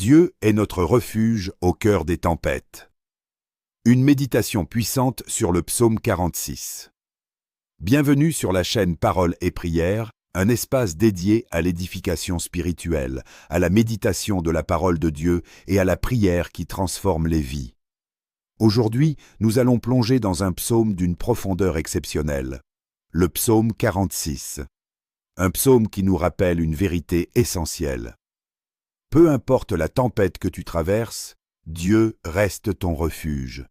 Dieu est notre refuge au cœur des tempêtes. Une méditation puissante sur le psaume 46. Bienvenue sur la chaîne Paroles et Prières, un espace dédié à l'édification spirituelle, à la méditation de la parole de Dieu et à la prière qui transforme les vies. Aujourd'hui, nous allons plonger dans un psaume d'une profondeur exceptionnelle, le psaume 46. Un psaume qui nous rappelle une vérité essentielle. Peu importe la tempête que tu traverses, Dieu reste ton refuge.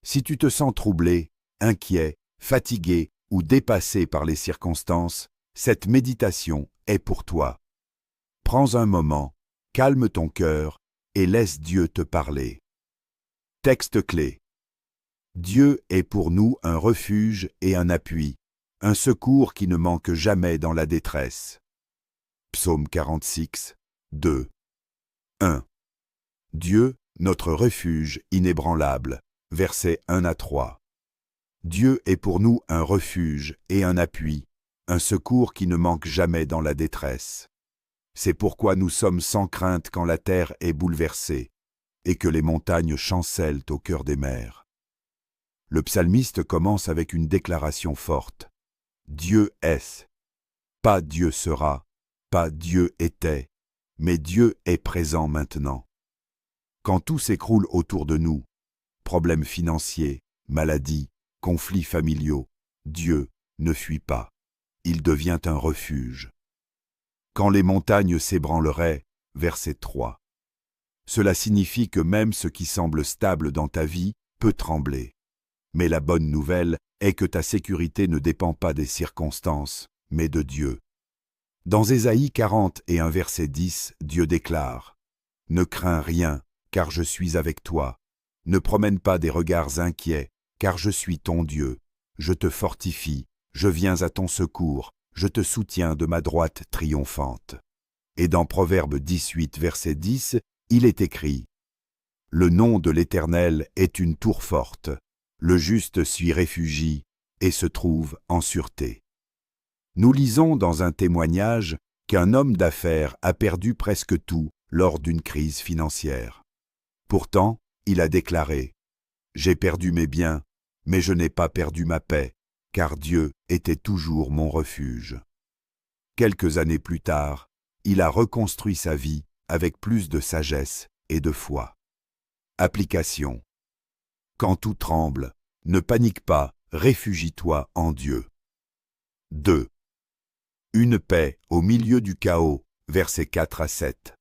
Si tu te sens troublé, inquiet, fatigué ou dépassé par les circonstances, cette méditation est pour toi. Prends un moment, calme ton cœur et laisse Dieu te parler. Texte clé. Dieu est pour nous un refuge et un appui, un secours qui ne manque jamais dans la détresse. Psaume 46, 2. 1. Dieu, notre refuge inébranlable. Versets 1 à 3. Dieu est pour nous un refuge et un appui, un secours qui ne manque jamais dans la détresse. C'est pourquoi nous sommes sans crainte quand la terre est bouleversée et que les montagnes chancellent au cœur des mers. Le psalmiste commence avec une déclaration forte. Dieu est. Pas Dieu sera, pas Dieu était, mais Dieu est présent maintenant. Quand tout s'écroule autour de nous, problèmes financiers, maladies, conflits familiaux, Dieu ne fuit pas. Il devient un refuge. Quand les montagnes s'ébranleraient, verset 3. Cela signifie que même ce qui semble stable dans ta vie peut trembler. Mais la bonne nouvelle est que ta sécurité ne dépend pas des circonstances, mais de Dieu. Dans Ésaïe 40 et 1 verset 10, Dieu déclare « Ne crains rien, car je suis avec toi. Ne promène pas des regards inquiets, car je suis ton Dieu. Je te fortifie, je viens à ton secours, je te soutiens de ma droite triomphante. » Et dans Proverbe 18 verset 10, il est écrit « Le nom de l'Éternel est une tour forte. Le juste s'y réfugie et se trouve en sûreté. » Nous lisons dans un témoignage qu'un homme d'affaires a perdu presque tout lors d'une crise financière. Pourtant, il a déclaré « J'ai perdu mes biens, mais je n'ai pas perdu ma paix, car Dieu était toujours mon refuge. » Quelques années plus tard, il a reconstruit sa vie avec plus de sagesse et de foi. Application. Quand tout tremble, ne panique pas, réfugie-toi en Dieu. 2. Une paix au milieu du chaos, versets 4 à 7.